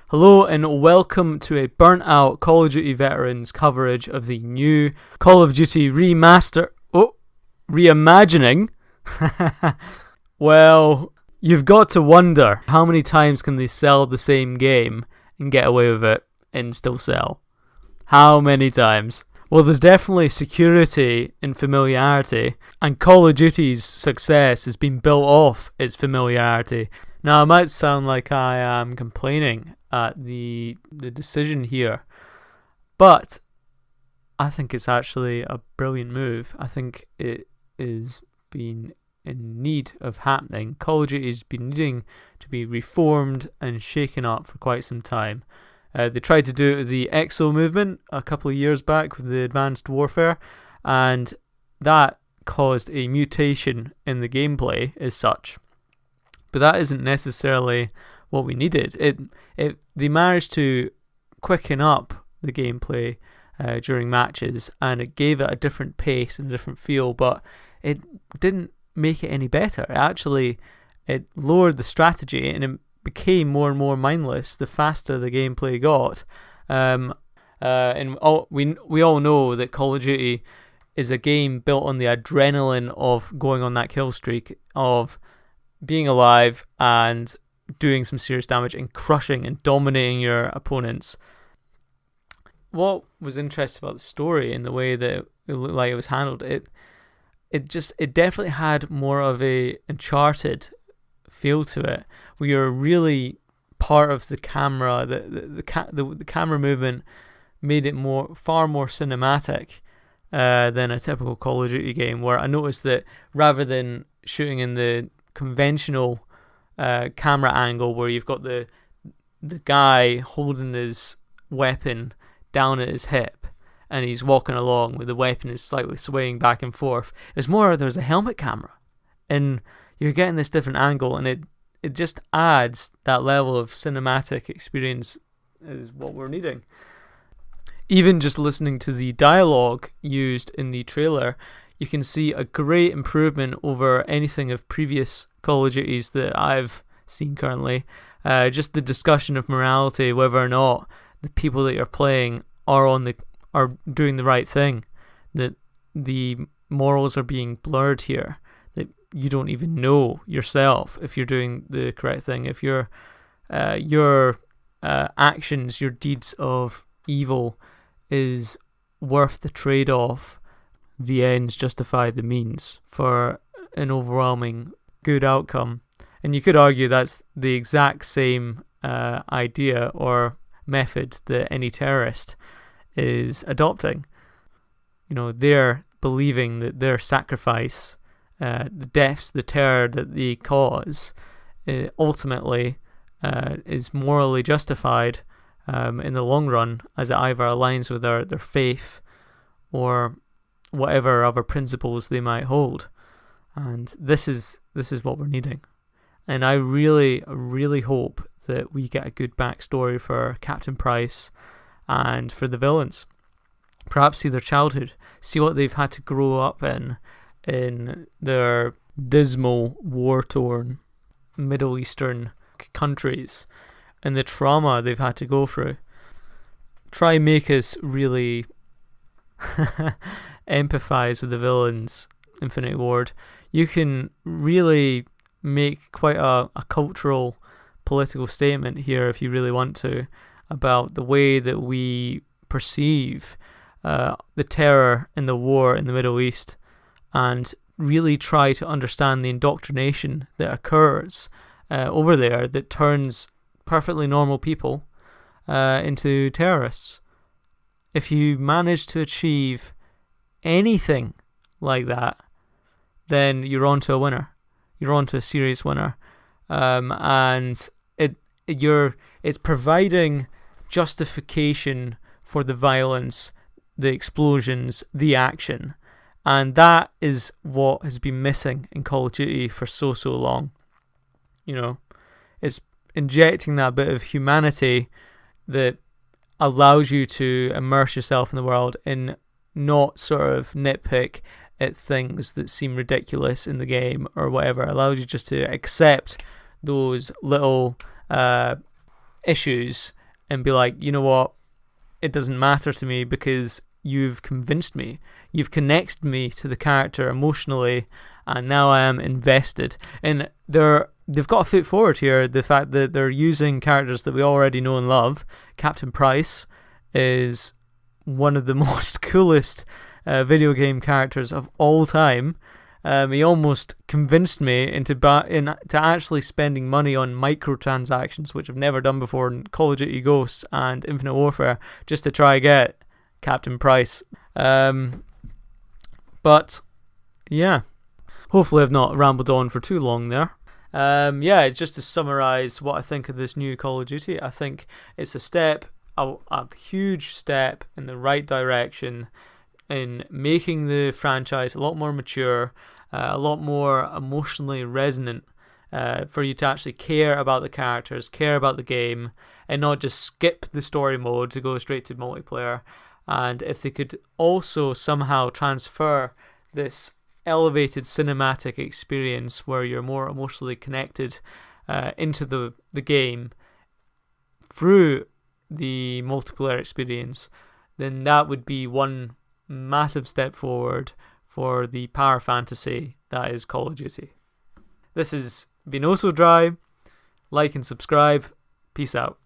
Hello and welcome to a burnt out Call of Duty veterans coverage of the new Call of Duty reimagining. Well, you've got to wonder how many times can they sell the same game and get away with it and still sell? How many times? Well, there's definitely security in familiarity, and Call of Duty's success has been built off its familiarity. Now, it might sound like I am complaining at the decision here, but I think it's actually a brilliant move. I think it is being in need of happening. Call of Duty has been needing to be reformed and shaken up for quite some time. They tried to do it with the EXO movement a couple of years back with the Advanced Warfare, and that caused a mutation in the gameplay as such. But that isn't necessarily what we needed. They managed to quicken up the gameplay during matches, and it gave it a different pace and a different feel, but it didn't make it any better. It lowered the strategy, and it became more and more mindless the faster the gameplay got. We all know that Call of Duty is a game built on the adrenaline of going on that kill streak, of being alive and doing some serious damage and crushing and dominating your opponents. What was interesting about the story and the way that it looked like it was handled, it definitely had more of a Uncharted feel to it, where you're really part of the camera. The camera movement made it far more cinematic than a typical Call of Duty game, where I noticed that rather than shooting in the conventional camera angle where you've got the guy holding his weapon down at his hip and he's walking along with the weapon is slightly swaying back and forth, it's more there's a helmet camera and you're getting this different angle, and it just adds that level of cinematic experience is what we're needing. Even just listening to the dialogue used in the trailer, you can see a great improvement over anything of previous Call of Duties that I've seen currently. Just the discussion of morality, whether or not the people that you're playing are doing the right thing, that the morals are being blurred here, that you don't even know yourself if you're doing the correct thing, if your actions, your deeds of evil is worth the trade-off. The ends justify the means for an overwhelming good outcome. And you could argue that's the exact same idea or method that any terrorist is adopting. You know, they're believing that their sacrifice, the deaths, the terror that they cause, ultimately is morally justified in the long run, as it either aligns with their faith or whatever other principles they might hold. And this is what we're needing. And I really, really hope that we get a good backstory for Captain Price and for the villains. Perhaps see their childhood, see what they've had to grow up in their dismal, war-torn Middle Eastern countries, and the trauma they've had to go through. Try make us really empathize with the villains, Infinity Ward. You can really make quite a cultural, political statement here if you really want to, about the way that we perceive the terror and the war in the Middle East, and really try to understand the indoctrination that occurs over there that turns perfectly normal people into terrorists. If you manage to achieve anything like that, then you're on to a winner. You're on to a serious winner. And it's providing justification for the violence, the explosions, the action. And that is what has been missing in Call of Duty for so long. You know, it's injecting that bit of humanity that allows you to immerse yourself in the world and not sort of nitpick at things that seem ridiculous in the game or whatever. It allows you just to accept those little issues and be like, you know what, it doesn't matter to me because you've convinced me. You've connected me to the character emotionally, and now I am invested. And they've got a foot forward here. The fact that they're using characters that we already know and love. Captain Price is one of the most coolest video game characters of all time. He almost convinced me into actually spending money on microtransactions, which I've never done before in Call of Duty Ghosts and Infinite Warfare, just to try get Captain Price. But yeah, hopefully I've not rambled on for too long there. Just to summarise what I think of this new Call of Duty, I think it's a huge step in the right direction in making the franchise a lot more mature, a lot more emotionally resonant, for you to actually care about the characters, care about the game, and not just skip the story mode to go straight to multiplayer. And if they could also somehow transfer this elevated cinematic experience where you're more emotionally connected into the game through the multiplayer experience, then that would be one massive step forward for the power fantasy that is Call of Duty. This has been Oh So Dry. Like and subscribe. Peace out.